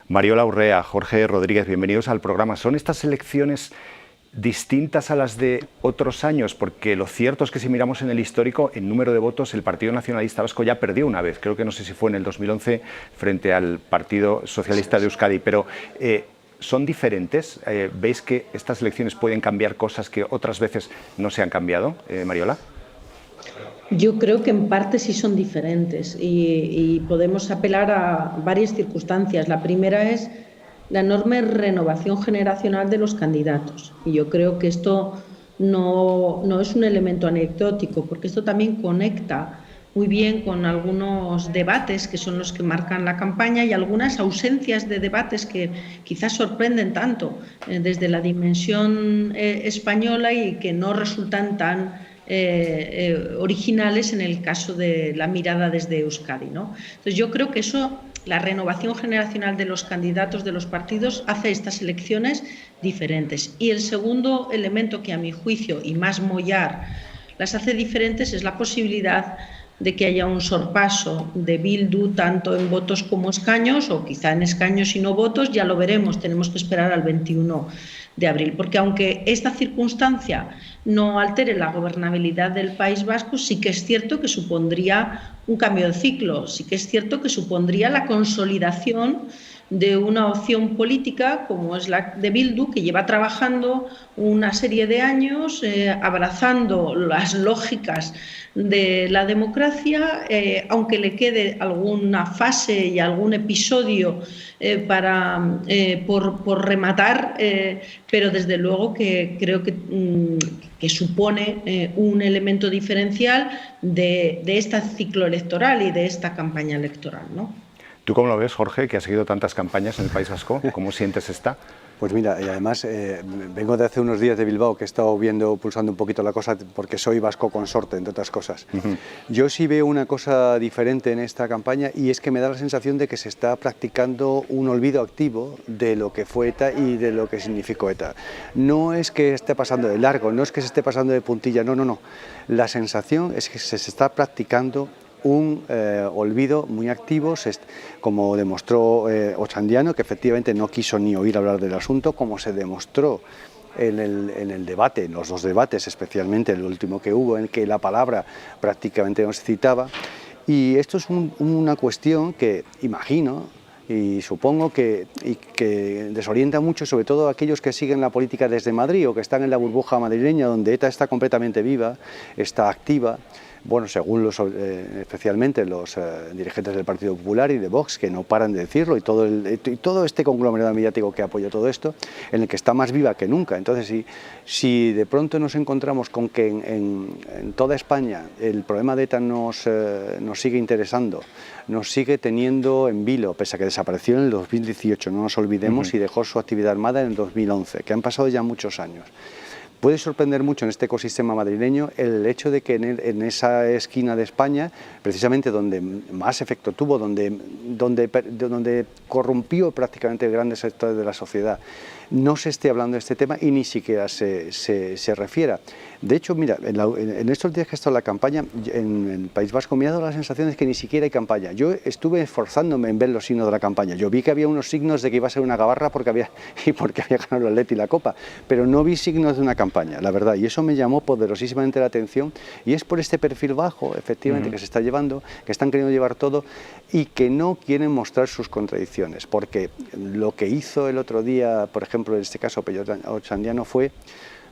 Mariola Urrea, Jorge Rodríguez, bienvenidos al programa. ¿Son estas elecciones distintas a las de otros años? Porque lo cierto es que si miramos en el histórico, en número de votos, el Partido Nacionalista Vasco ya perdió una vez. Creo que no sé si fue en el 2011 frente al Partido Socialista de Euskadi. Pero ¿son diferentes? ¿Veis que estas elecciones pueden cambiar cosas que otras veces no se han cambiado, Mariola? Yo creo que en parte sí son diferentes y podemos apelar a varias circunstancias. La primera es la enorme renovación generacional de los candidatos. Y yo creo que esto no es un elemento anecdótico, porque esto también conecta muy bien con algunos debates que son los que marcan la campaña y algunas ausencias de debates que quizás sorprenden tanto desde la dimensión española y que no resultan tan originales en el caso de la mirada desde Euskadi, ¿no? Entonces yo creo que eso, la renovación generacional de los candidatos de los partidos hace estas elecciones diferentes. Y el segundo elemento que a mi juicio, y más mollar, las hace diferentes es la posibilidad de que haya un sorpaso de Bildu tanto en votos como escaños, o quizá en escaños y no votos, ya lo veremos, tenemos que esperar al 21 de abril, porque aunque esta circunstancia no altere la gobernabilidad del País Vasco, sí que es cierto que supondría un cambio de ciclo, sí que es cierto que supondría la consolidación de una opción política como es la de Bildu, que lleva trabajando una serie de años abrazando las lógicas de la democracia, aunque le quede alguna fase y algún episodio por rematar, pero desde luego que creo que supone un elemento diferencial de este ciclo electoral y de esta campaña electoral, ¿no? ¿Tú cómo lo ves, Jorge, que ha seguido tantas campañas en el País Vasco? ¿Cómo sientes esta? Pues mira, y además vengo de hace unos días de Bilbao, que he estado pulsando un poquito la cosa, porque soy vasco consorte, entre otras cosas. Yo sí veo una cosa diferente en esta campaña, y es que me da la sensación de que se está practicando un olvido activo de lo que fue ETA y de lo que significó ETA. No es que esté pasando de largo, no es que se esté pasando de puntilla, no. La sensación es que se está practicando un olvido muy activo, como demostró Otxandiano, que efectivamente no quiso ni oír hablar del asunto, como se demostró en el debate, en los dos debates, especialmente el último que hubo, en que la palabra prácticamente no se citaba. Y esto es una cuestión que imagino y supongo que desorienta mucho, sobre todo a aquellos que siguen la política desde Madrid o que están en la burbuja madrileña, donde ETA está completamente viva, está activa. Bueno, según especialmente los dirigentes del Partido Popular y de Vox, que no paran de decirlo, y todo este conglomerado mediático que apoya todo esto, en el que está más viva que nunca. Entonces, si de pronto nos encontramos con que en toda España el problema de ETA nos sigue interesando, nos sigue teniendo en vilo, pese a que desapareció en el 2018, no nos olvidemos, y dejó su actividad armada en el 2011, que han pasado ya muchos años. Puede sorprender mucho en este ecosistema madrileño el hecho de que en esa esquina de España, precisamente donde más efecto tuvo, donde corrompió prácticamente grandes sectores de la sociedad, no se esté hablando de este tema y ni siquiera se refiera. De hecho, mira, en estos días que ha estado la campaña, en el País Vasco me ha dado la sensación de que ni siquiera hay campaña. Yo estuve esforzándome en ver los signos de la campaña. Yo vi que había unos signos de que iba a ser una gabarra porque había ganado el Atleti la Copa, pero no vi signos de una campaña, la verdad, y eso me llamó poderosísimamente la atención, y es por este perfil bajo, efectivamente, que se está llevando, que están queriendo llevar todo y que no quieren mostrar sus contradicciones, porque lo que hizo el otro día, por ejemplo, en este caso Pello Otxandiano,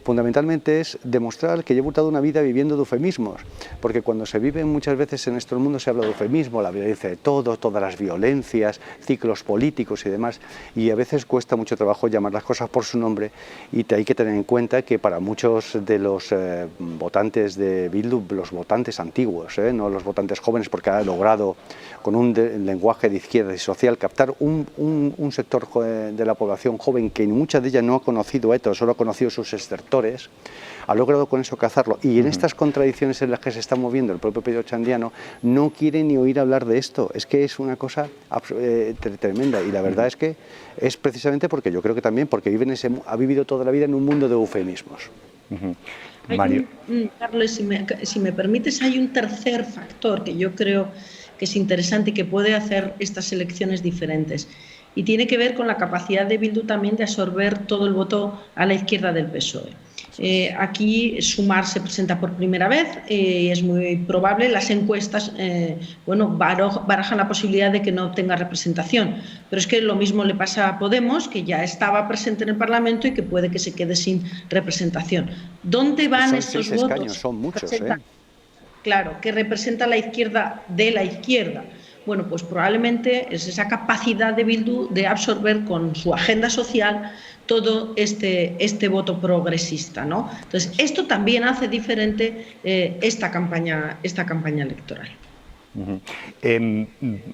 fundamentalmente es demostrar que llevo toda una vida viviendo de eufemismos, porque cuando se vive muchas veces en estos mundos se habla de eufemismo, la violencia de todo, todas las violencias, ciclos políticos y demás, y a veces cuesta mucho trabajo llamar las cosas por su nombre, y hay que tener en cuenta que para muchos de los votantes de Bildu, los votantes antiguos, no los votantes jóvenes, porque ha logrado con un lenguaje de izquierda y social captar un sector de la población joven que muchas de ellas no ha conocido ETA, solo ha conocido sus estertores, ha logrado con eso cazarlo, y en estas contradicciones en las que se está moviendo el propio Pello Otxandiano no quiere ni oír hablar de esto. Es que es una cosa tremenda, y la verdad es que es precisamente porque yo creo que también porque ha vivido toda la vida en un mundo de eufemismos. Mario. Carlos, si me permites, hay un tercer factor que yo creo que es interesante y que puede hacer estas elecciones diferentes. y tiene que ver con la capacidad de Bildu también de absorber todo el voto a la izquierda del PSOE. Aquí Sumar se presenta por primera vez, es muy probable, las encuestas barajan la posibilidad de que no obtenga representación, pero es que lo mismo le pasa a Podemos, que ya estaba presente en el Parlamento y que puede que se quede sin representación. ¿Dónde van estos votos? Escaños, son muchos, Claro, que representa la izquierda de la izquierda. Bueno, pues probablemente es esa capacidad de Bildu de absorber con su agenda social todo este voto progresista, ¿no? Entonces, esto también hace diferente esta campaña electoral.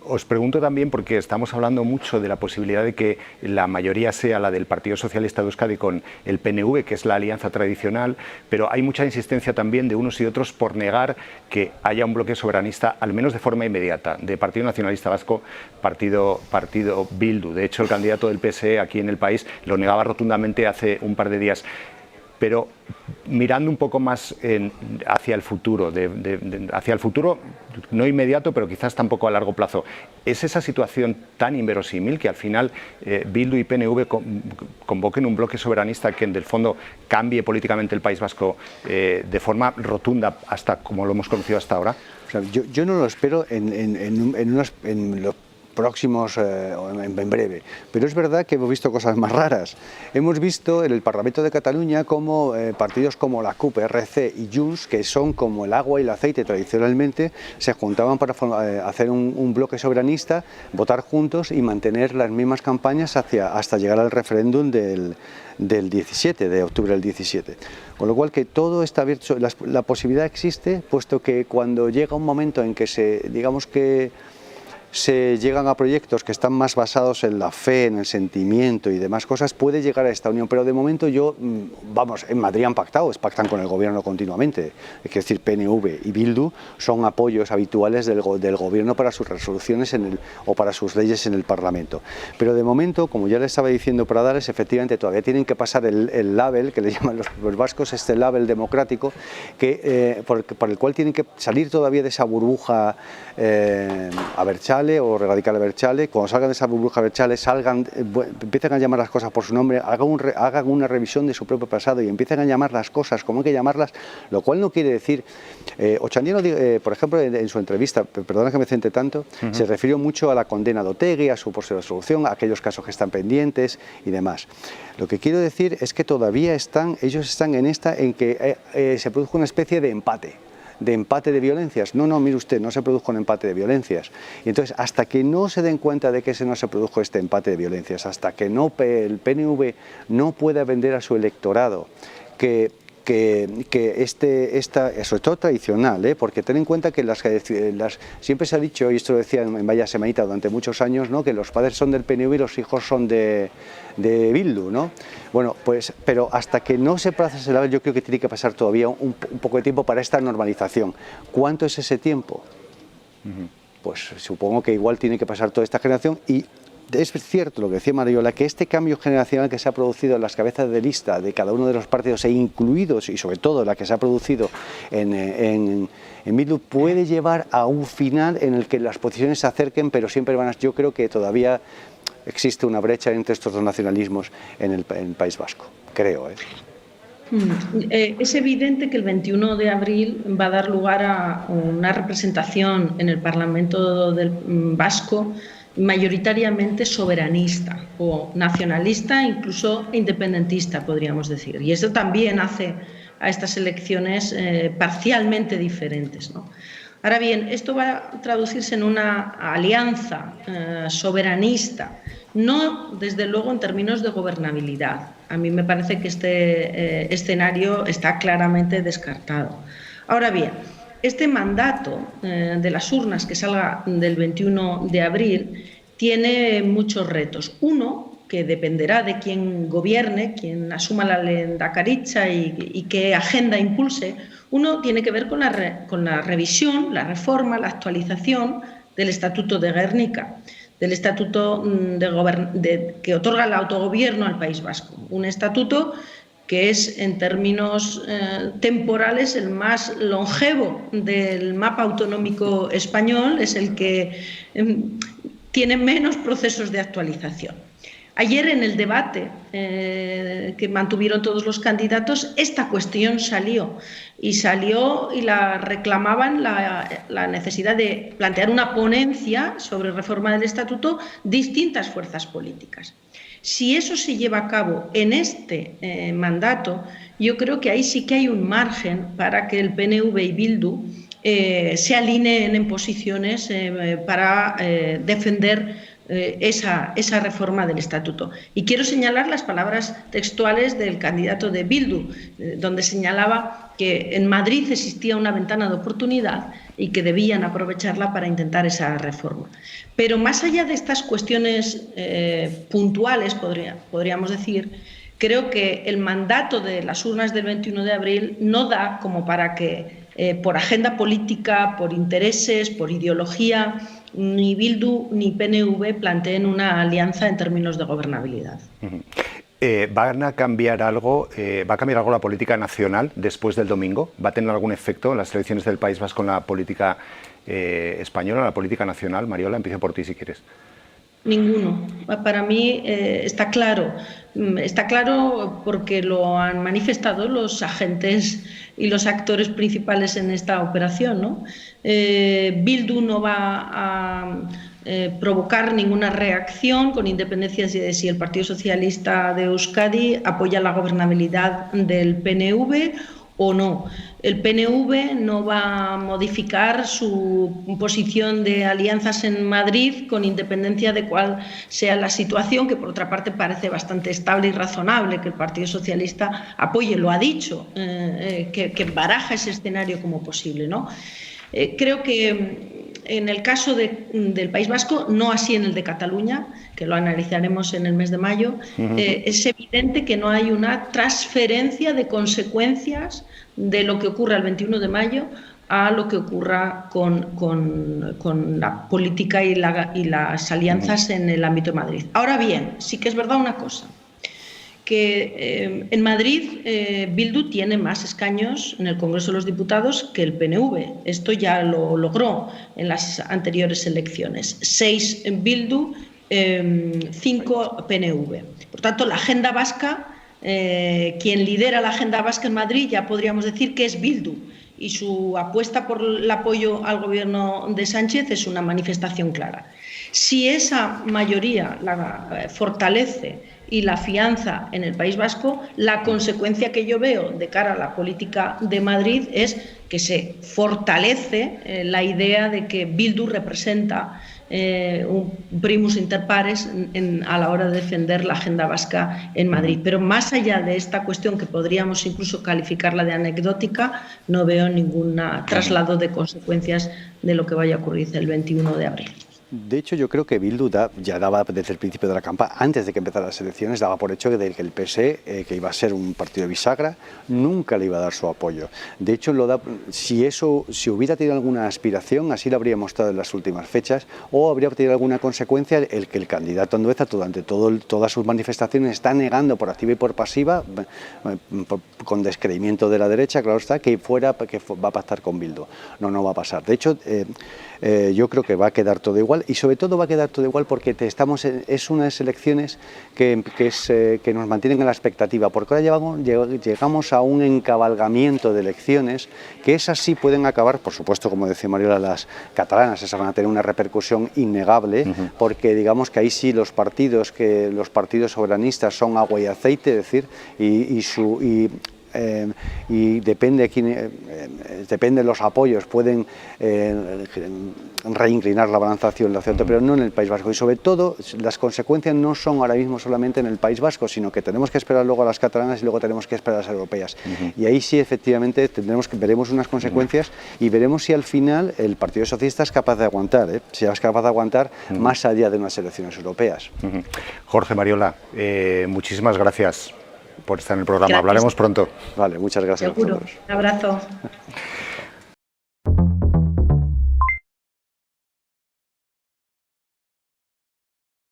Os pregunto también, porque estamos hablando mucho de la posibilidad de que la mayoría sea la del Partido Socialista de Euskadi con el PNV, que es la alianza tradicional, pero hay mucha insistencia también de unos y otros por negar que haya un bloque soberanista, al menos de forma inmediata, de Partido Nacionalista Vasco, Partido Bildu. De hecho, el candidato del PSE aquí en el país lo negaba rotundamente hace un par de días. Pero mirando un poco más hacia el futuro, hacia el futuro no inmediato, pero quizás tampoco a largo plazo, ¿es esa situación tan inverosímil que al final Bildu y PNV convoquen un bloque soberanista que en el fondo cambie políticamente el País Vasco de forma rotunda hasta como lo hemos conocido hasta ahora? O sea, yo no lo espero en los próximos, en breve. Pero es verdad que hemos visto cosas más raras. Hemos visto en el Parlamento de Cataluña como partidos como la CUP, RC y Junts, que son como el agua y el aceite tradicionalmente, se juntaban para hacer un bloque soberanista, votar juntos y mantener las mismas campañas hasta llegar al referéndum del 17, de octubre del 17. Con lo cual que todo está abierto, la posibilidad existe, puesto que cuando llega un momento en que se llegan a proyectos que están más basados en la fe, en el sentimiento y demás cosas, puede llegar a esta unión, pero de momento en Madrid pactan con el gobierno continuamente, es decir, PNV y Bildu son apoyos habituales del gobierno para sus resoluciones o para sus leyes en el Parlamento, pero de momento, como ya les estaba diciendo Pradales, efectivamente todavía tienen que pasar el label, que le llaman los vascos, este label democrático, por el cual tienen que salir todavía de esa burbuja Abertzale o radical Abertzale. Cuando salgan de esa burbuja Abertzale, empiecen a llamar las cosas por su nombre, hagan una revisión de su propio pasado y empiecen a llamar las cosas como hay que llamarlas, lo cual no quiere decir... Ochandiano, por ejemplo, en su entrevista, perdona que me centre tanto, se refirió mucho a la condena de Otegi, a su posible resolución, a aquellos casos que están pendientes y demás. Lo que quiero decir es que todavía ellos están en que se produzca una especie de empate de violencias. No, mire usted, no se produjo un empate de violencias. Y entonces, hasta que no se den cuenta de que no se produjo este empate de violencias, hasta que el PNV no pueda vender a su electorado que sobre todo tradicional, porque ten en cuenta que siempre se ha dicho, y esto lo decía en Vaya Semanita durante muchos años, ¿no?, que los padres son del PNV y los hijos son de Bildu, ¿no? Bueno, pues, pero hasta que no se procese el label, yo creo que tiene que pasar todavía un poco de tiempo para esta normalización. ¿Cuánto es ese tiempo? Pues supongo que igual tiene que pasar toda esta generación. Y es cierto lo que decía Mariola, que este cambio generacional que se ha producido en las cabezas de lista de cada uno de los partidos, incluidos y sobre todo la que se ha producido en Bildu, puede llevar a un final en el que las posiciones se acerquen, pero siempre yo creo que todavía existe una brecha entre estos dos nacionalismos en el País Vasco, creo. Es evidente que el 21 de abril va a dar lugar a una representación en el Parlamento del Vasco mayoritariamente soberanista o nacionalista, incluso independentista, podríamos decir. Y eso también hace a estas elecciones parcialmente diferentes, ¿no? Ahora bien, esto va a traducirse en una alianza soberanista, no desde luego en términos de gobernabilidad. A mí me parece que este escenario está claramente descartado. Ahora bien, este mandato de las urnas que salga del 21 de abril tiene muchos retos. Uno, que dependerá de quién gobierne, quién asuma la lehendakaritza y qué agenda impulse. Uno tiene que ver con la revisión, la reforma, la actualización del Estatuto de Gernika, del Estatuto que otorga el autogobierno al País Vasco. Un estatuto que es, en términos temporales, el más longevo del mapa autonómico español, es el que tiene menos procesos de actualización. Ayer en el debate que mantuvieron todos los candidatos, esta cuestión salió y la reclamaban la necesidad de plantear una ponencia sobre reforma del estatuto distintas fuerzas políticas. Si eso se lleva a cabo en este mandato, yo creo que ahí sí que hay un margen para que el PNV y Bildu se alineen en posiciones para defender esa reforma del estatuto. Y quiero señalar las palabras textuales del candidato de Bildu, donde señalaba que en Madrid existía una ventana de oportunidad y que debían aprovecharla para intentar esa reforma. Pero más allá de estas cuestiones puntuales, podríamos decir, creo que el mandato de las urnas del 21 de abril no da como para que por agenda política, por intereses, por ideología, ni Bildu ni PNV planteen una alianza en términos de gobernabilidad. ¿Van a cambiar algo? ¿Va a cambiar algo la política nacional después del domingo? ¿Va a tener algún efecto en las elecciones del País Vasco con la política española, la política nacional? Mariola, empiezo por ti si quieres. Ninguno. Para mí está claro. Está claro porque lo han manifestado los agentes y los actores principales en esta operación, ¿no? Bildu no va a provocar ninguna reacción, con independencia de si el Partido Socialista de Euskadi apoya la gobernabilidad del PNV o no. El PNV no va a modificar su posición de alianzas en Madrid con independencia de cuál sea la situación, que por otra parte parece bastante estable y razonable que el Partido Socialista apoye, lo ha dicho, que baraja ese escenario como posible, ¿no? Creo que en el caso del País Vasco, no así en el de Cataluña, que lo analizaremos en el mes de mayo, es evidente que no hay una transferencia de consecuencias de lo que ocurra el 21 de mayo a lo que ocurra con la política y las alianzas en el ámbito de Madrid. Ahora bien, sí que es verdad una cosa, que en Madrid Bildu tiene más escaños en el Congreso de los Diputados que el PNV. Esto ya lo logró en las anteriores elecciones. 6 en Bildu, 5 PNV. Por tanto, la agenda vasca, quien lidera la agenda vasca en Madrid, ya podríamos decir que es Bildu. Y su apuesta por el apoyo al gobierno de Sánchez es una manifestación clara. Si esa mayoría la fortalece y la afianza en el País Vasco, la consecuencia que yo veo de cara a la política de Madrid es que se fortalece la idea de que Bildu representa un primus inter pares a la hora de defender la agenda vasca en Madrid. Pero más allá de esta cuestión, que podríamos incluso calificarla de anecdótica, no veo ningún traslado de consecuencias de lo que vaya a ocurrir el 21 de abril. De hecho, yo creo que Bildu ya daba desde el principio de la campaña, antes de que empezaran las elecciones, daba por hecho que el PSE, que iba a ser un partido de bisagra, nunca le iba a dar su apoyo. De hecho, si hubiera tenido alguna aspiración, así lo habría mostrado en las últimas fechas, o habría tenido alguna consecuencia el que el candidato Andueza, durante todas sus manifestaciones, está negando por activa y por pasiva, con descreimiento de la derecha, claro está, que va a pactar con Bildu. No va a pasar. De hecho, yo creo que va a quedar todo igual, y sobre todo va a quedar todo igual porque es unas elecciones que nos mantienen en la expectativa, porque ahora llegamos a un encabalgamiento de elecciones que esas sí pueden acabar, por supuesto, como decía Mariola, las catalanas, esas van a tener una repercusión innegable, porque digamos que ahí sí los partidos soberanistas son agua y aceite, es decir, y depende de los apoyos, pueden reinclinar la balanza hacia el centro, pero no en el País Vasco. Y sobre todo, las consecuencias no son ahora mismo solamente en el País Vasco, sino que tenemos que esperar luego a las catalanas y luego tenemos que esperar a las europeas. Y ahí sí, efectivamente, veremos unas consecuencias y veremos si al final el Partido Socialista es capaz de aguantar, si es capaz de aguantar más allá de unas elecciones europeas. Jorge, Mariola, muchísimas gracias por estar en el programa. Gracias. Hablaremos pronto. Vale, muchas gracias. Seguro. A vosotros. Un abrazo.